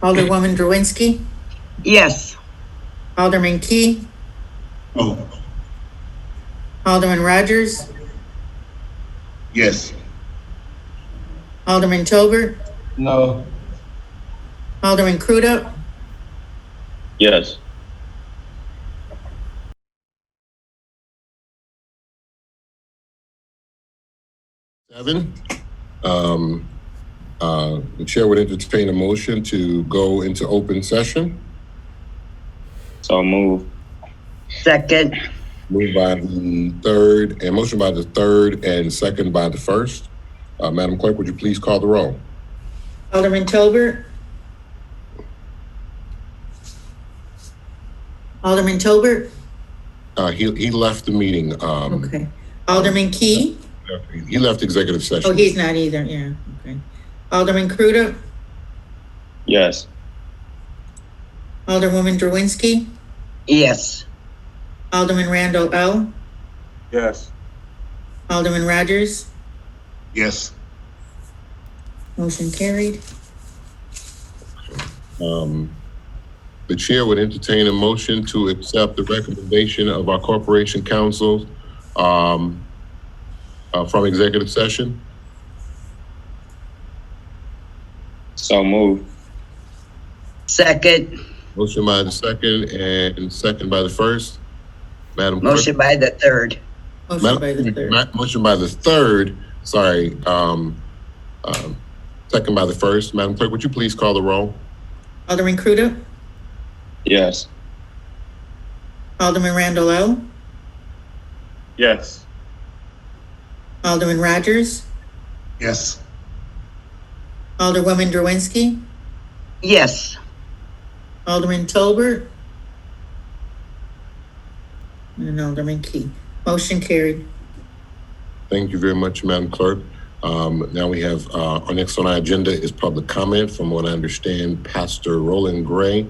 Alderwoman Drewinski. Yes. Alderman Key. Oh, Alderman Rogers. yes. Alderman Tolbert, No. Alderman Crudup, Yes. Seven. The chair would entertain a motion to go into open session. So move. Second. Moved by the third, and motion by the third and second by the first. Madam Clerk, would you please call the roll? Alderman Tolbert, Alderman Tolbert, He left the meeting. okay. Alderman Key, He left executive session. oh, he's not either, yeah, okay. Alderman Crudup, Yes. Alderwoman Drewinski, Yes. Alderman Randall L., Yes. Alderman Rogers, Yes. motion carried. The chair would entertain a motion to accept the recommendation of our corporation counsel from executive session. So move. Second. Motion by the second and second by the first. Madam Clerk. Motion by the third. Motion by the third. Motion by the third, sorry, second by the first. Madam Clerk, would you please call the roll? Alderman Crudup, Yes. Alderman Randall L., Yes. Alderman Rogers, Yes. Alderwoman Drewinski, Yes. Alderman Tolbert, and Alderman Key. Motion carried. Thank you very much, Madam Clerk. Now we have, our next on our agenda is public comment. From what I understand, Pastor Roland Gray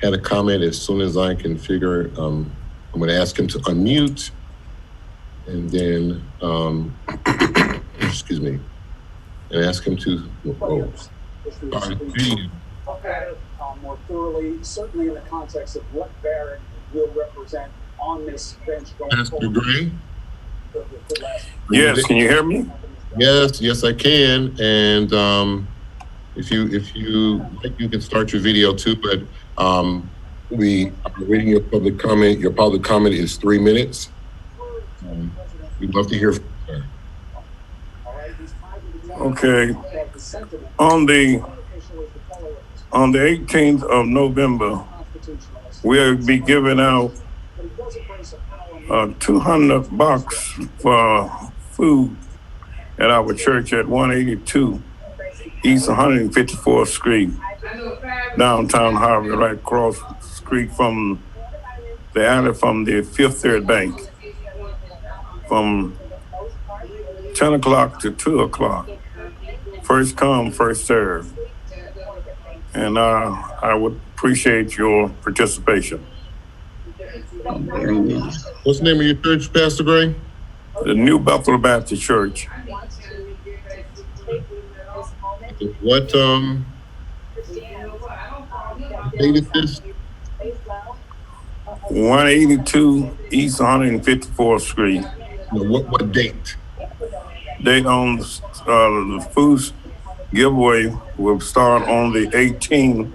had a comment. As soon as I can figure, I'm gonna ask him to unmute. And then, excuse me, and ask him to, Look at it more thoroughly, certainly in the context of what Barron will represent on this bench going Pastor forward. Gray? Yes, can you hear me? Yes, I can. And if you like, you can start your video too. But we are reading your public comment. Your public comment is 3 minutes. We'd love to hear from you, sir. Okay. On the 18th of November, we'll be giving out 200 bucks for food at our church at 182 East 154th Street, downtown Harvey, right across the street from the alley from the Fifth Third Bank, from 10 o'clock to 2 o'clock. First come, first serve. And I would appreciate your participation. What's the name of your church, Pastor Gray? The New Buffalo Baptist Church. What date is this? 182 East 154th Street. No, what date? Date on the food giveaway will start on the 18th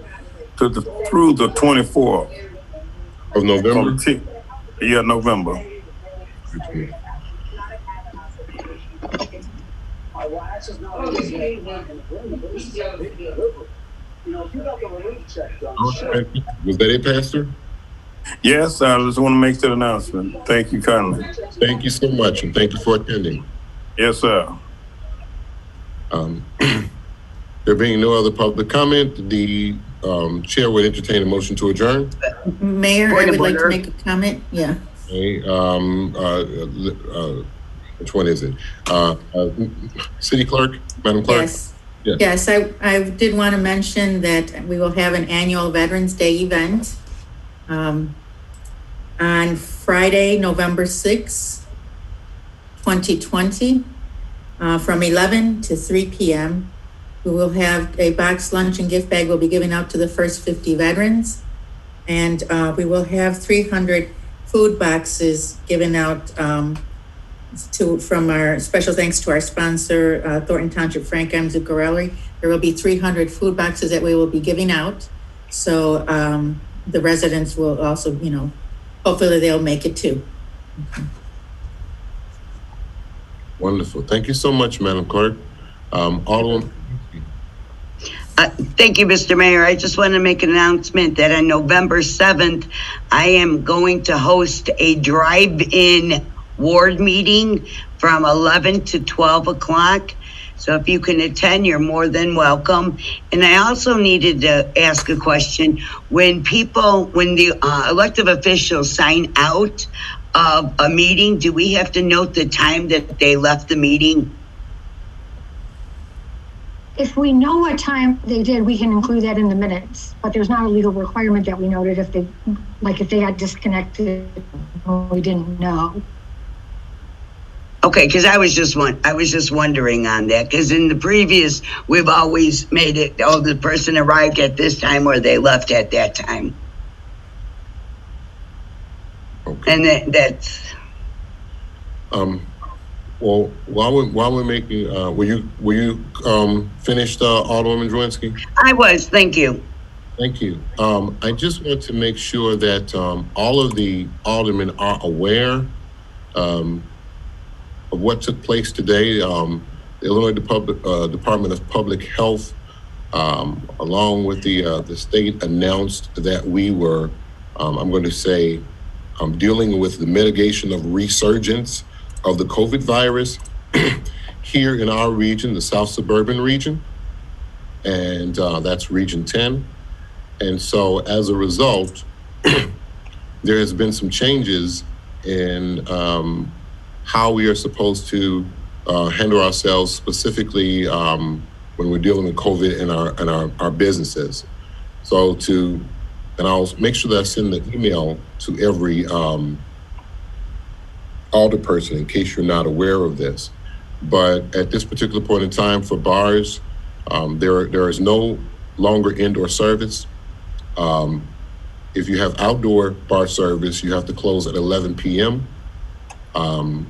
through the 24th of November. Yeah, November. Was that it, Pastor? Yes, I just want to make that announcement. Thank you kindly. Thank you so much, and thank you for attending. Yes, sir. There being no other public comment, the chair would entertain a motion to adjourn. Mayor, I would like to make a comment, yeah. Okay, which one is it? City Clerk, Madam Clerk? Yes. Yeah. Yes, I did want to mention that we will have an annual Veterans Day event on Friday, November 6th, 2020, from 11 to 3 p.m. We will have a box lunch and gift bag will be given out to the first 50 veterans. And we will have 300 food boxes given out from our special thanks to our sponsor, Thornton Township Frank M. Zuccarelli. There will be 300 food boxes that we will be giving out. So the residents will also, hopefully they'll make it too. Wonderful. Thank you so much, Madam Clerk. Alderman. Thank you, Mr. Mayor. I just want to make an announcement that on November 7th, I am going to host a drive-in ward meeting from 11 to 12 o'clock. So if you can attend, you're more than welcome. And I also needed to ask a question. When the elected officials sign out of a meeting, do we have to note the time that they left the meeting? If we know what time they did, we can include that in the minutes, but there's not a legal requirement that we noted if they got disconnected, we didn't know. Okay, because I was just wondering on that, because in the previous, we've always made it, the person arrived at this time or they left at that time. Okay. And that's. Well, while we're making, were you finished, Alderwoman Drewinski? I was, thank you. Thank you. I just want to make sure that all of the aldermen are aware of what took place today. The Illinois Department of Public Health, along with the state, announced that we were, I'm going to say, dealing with the mitigation of resurgence of the COVID virus here in our region, the South Suburban region, and that's Region 10. And so as a result, there has been some changes in how we are supposed to handle ourselves, specifically when we're dealing with COVID in our businesses. So and I'll make sure that I send the email to every alderperson in case you're not aware of this. But at this particular point in time for bars, there is no longer indoor service. If you have outdoor bar service, you have to close at 11 p.m. And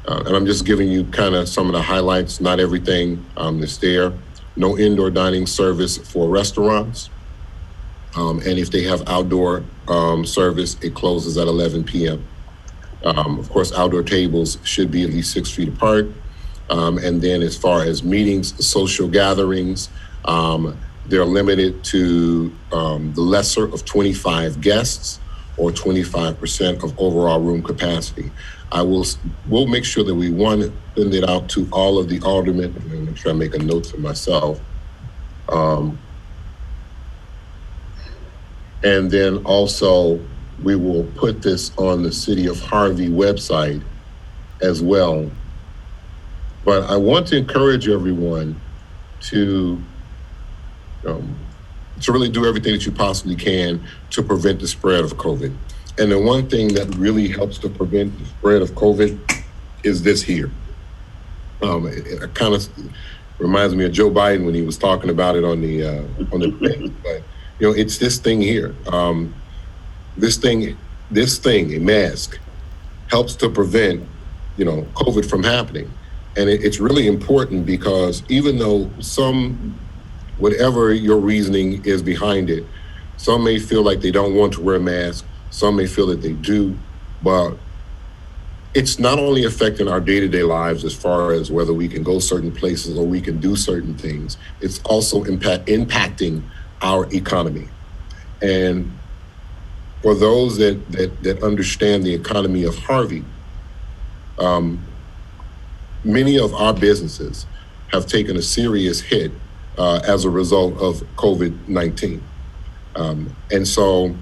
I'm just giving you kind of some of the highlights, not everything is there. No indoor dining service for restaurants. And if they have outdoor service, it closes at 11 p.m. Of course, outdoor tables should be at least 6 feet apart. And then as far as meetings, social gatherings, they're limited to the lesser of 25 guests or 25% of overall room capacity. We'll make sure that we send it out to all of the aldermen. I'm gonna make sure I make a note for myself. And then also, we will put this on the City of Harvey website as well. But I want to encourage everyone to really do everything that you possibly can to prevent the spread of COVID. And the one thing that really helps to prevent the spread of COVID is this here. It kind of reminds me of Joe Biden when he was talking about it on the thing. But it's this thing here. This thing, a mask, helps to prevent, COVID from happening. And it's really important because even though whatever your reasoning is behind it, some may feel like they don't want to wear a mask, some may feel that they do, but it's not only affecting our day-to-day lives as far as whether we can go certain places or we can do certain things, it's also impacting our economy. And for those that understand the economy of Harvey, many of our businesses have taken a serious hit as a result of COVID-19. And so,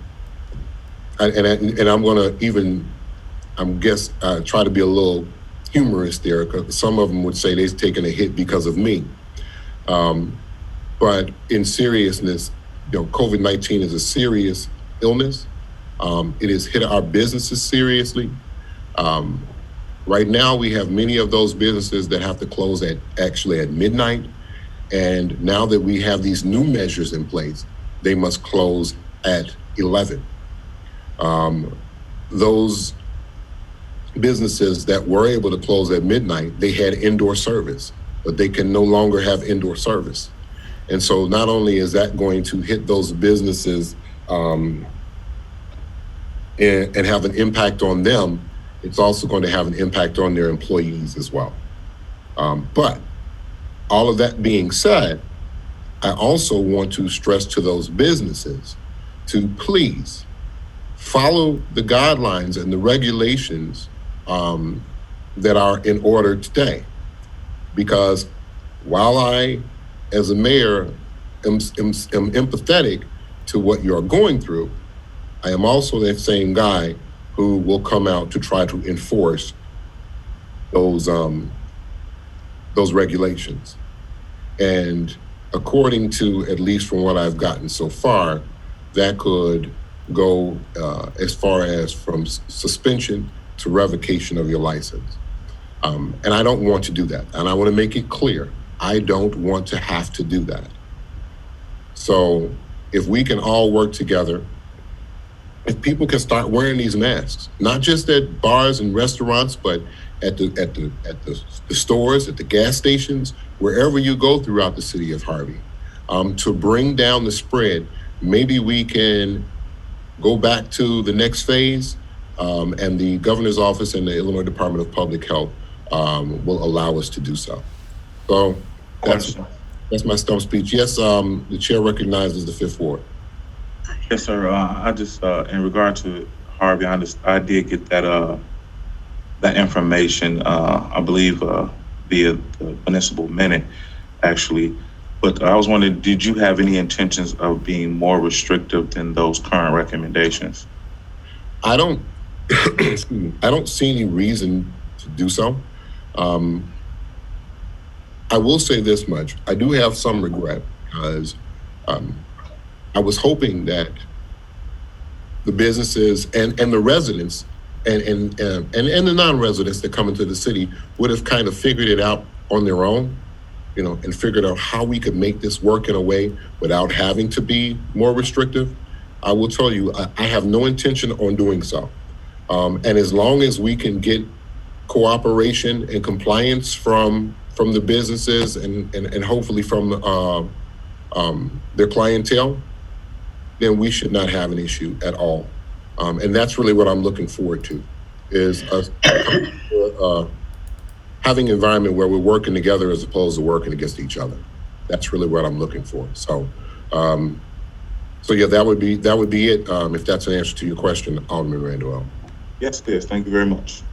and I'm gonna try to be a little humorous there, because some of them would say they've taken a hit because of me. But in seriousness, COVID-19 is a serious illness. It has hit our businesses seriously. Right now, we have many of those businesses that have to close at midnight. And now that we have these new measures in place, they must close at 11. Those businesses that were able to close at midnight, they had indoor service, but they can no longer have indoor service. And so not only is that going to hit those businesses and have an impact on them, it's also going to have an impact on their employees as well. But all of that being said, I also want to stress to those businesses to please follow the guidelines and the regulations that are in order today. Because while I, as a mayor, am empathetic to what you're going through, I am also that same guy who will come out to try to enforce those regulations. And according to, at least from what I've gotten so far, that could go as far as from suspension to revocation of your license. And I don't want to do that. And I want to make it clear, I don't want to have to do that. So if we can all work together, if people can start wearing these masks, not just at bars and restaurants, but at the stores, at the gas stations, wherever you go throughout the city of Harvey, to bring down the spread, maybe we can go back to the next phase, and the governor's office and the Illinois Department of Public Health will allow us to do so. So that's my stump speech. Yes, the chair recognizes the Fifth Ward. Yes, sir. I just, in regard to Harvey, I did get that information, I believe, via the municipal minute, actually. But I was wondering, did you have any intentions of being more restrictive than those current recommendations? I don't, excuse me, I don't see any reason to do so. I will say this much. I do have some regret because I was hoping that the businesses and the residents and the non-residents that come into the city would have kind of figured it out on their own, you know, and figured out how we could make this work in a way without having to be more restrictive. I will tell you, I have no intention on doing so. And as long as we can get cooperation and compliance from the businesses and hopefully from their clientele, then we should not have an issue at all. And that's really what I'm looking forward to, is us having an environment where we're working together as opposed to working against each other. That's really what I'm looking for. So, so yeah, that would be it. If that's an answer to your question, Alderman Randall. Yes, it is. Thank you very much.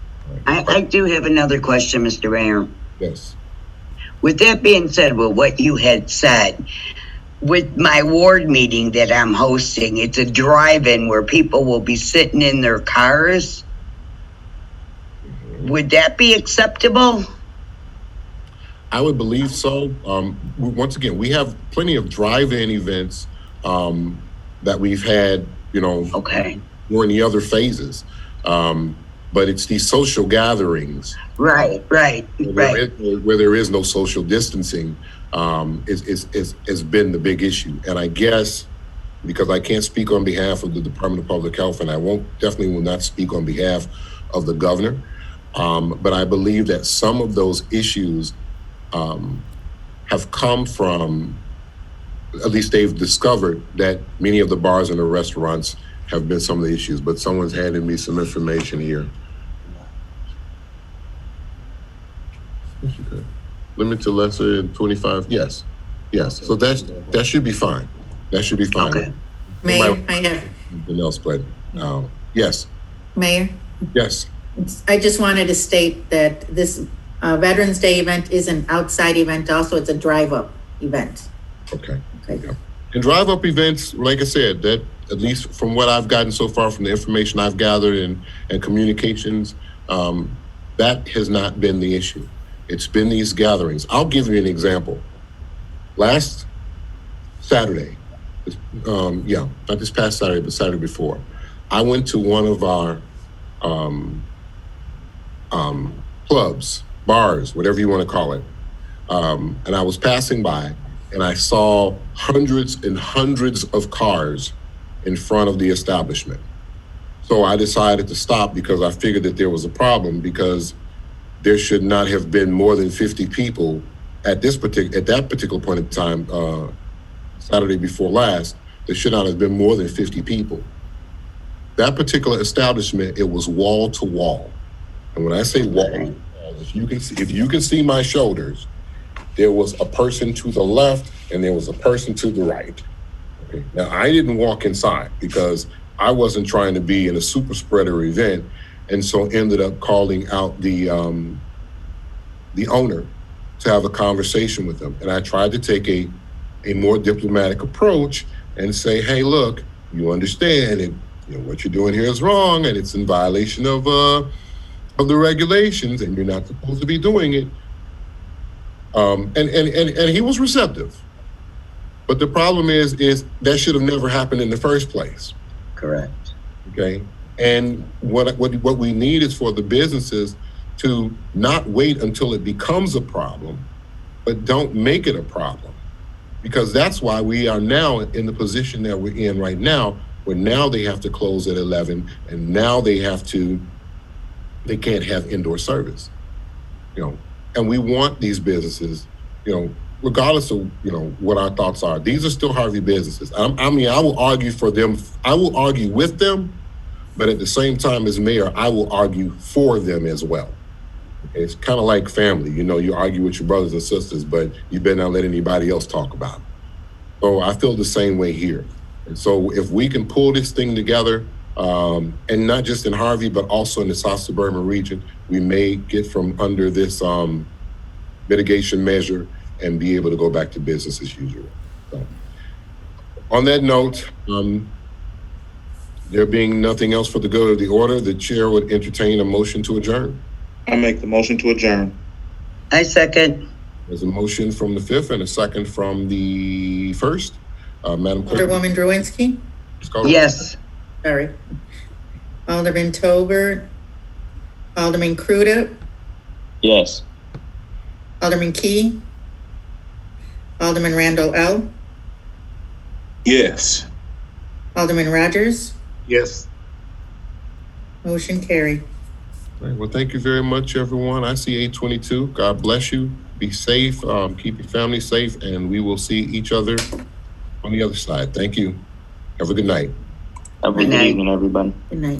I do have another question, Mr. Mayor. Yes. With that being said, with what you had said, with my ward meeting that I'm hosting, it's a drive-in where people will be sitting in their cars. Would that be acceptable? I would believe so. Once again, we have plenty of drive-in events that we've had, you know, okay, during the other phases. But it's these social gatherings. Right. Where there is no social distancing has been the big issue. And I guess, because I can't speak on behalf of the Department of Public Health, and I definitely will not speak on behalf of the governor, but I believe that some of those issues have come from, at least they've discovered that many of the bars and the restaurants have been some of the issues, but someone's handed me some information here. Limit to lesser than 25, yes. So that should be fine. That should be fine. Okay. Mayor, I have, Anything else, but, yes. Mayor, Yes. I just wanted to state that this Veterans Day event is an outside event also. It's a drive-up event. Okay. Okay. And drive-up events, like I said, that at least from what I've gotten so far, from the information I've gathered and communications, that has not been the issue. It's been these gatherings. I'll give you an example. Last Saturday, not this past Saturday, but Saturday before, I went to one of our clubs, bars, whatever you want to call it. And I was passing by and I saw hundreds and hundreds of cars in front of the establishment. So I decided to stop because I figured that there was a problem, because there should not have been more than 50 people at that particular point in time, Saturday before last. There should not have been more than 50 people. That particular establishment, it was wall to wall. And when I say wall to wall, if you can see my shoulders, there was a person to the left and there was a person to the right. Okay. Now, I didn't walk inside because I wasn't trying to be in a super spreader event, and so ended up calling out the owner to have a conversation with them. And I tried to take a more diplomatic approach and say, hey, look, you understand it, what you're doing here is wrong, and it's in violation of the regulations, and you're not supposed to be doing it. And he was receptive. But the problem is that should have never happened in the first place. Correct. Okay. And what we need is for the businesses to not wait until it becomes a problem, but don't make it a problem. Because that's why we are now in the position that we're in right now, where now they have to close at 11, and now they can't have indoor service. And we want these businesses, regardless of what our thoughts are. These are still Harvey businesses. I will argue for them. I will argue with them, but at the same time, as mayor, I will argue for them as well. It's kind of like family. You argue with your brothers and sisters, but you better not let anybody else talk about it. So I feel the same way here. And so if we can pull this thing together, and not just in Harvey, but also in the South Suburban region, we may get from under this mitigation measure and be able to go back to business as usual. So, on that note, there being nothing else for the good of the order, the chair would entertain a motion to adjourn. I make the motion to adjourn. I second. There's a motion from the 5th and a second from the 1st. Madam Clerk. Alderwoman Drowinski? Yes. Sorry. Alderman Tolbert? Alderman Crudup? Yes. Alderman Key? Alderman Randall L? Yes. Alderman Rogers? Yes. Motion carried. All right, well, thank you very much, everyone. I see 8:22. God bless you. Be safe. Keep your family safe, and we will see each other on the other side. Thank you. Have a good night. Have a good evening, everybody. Good night.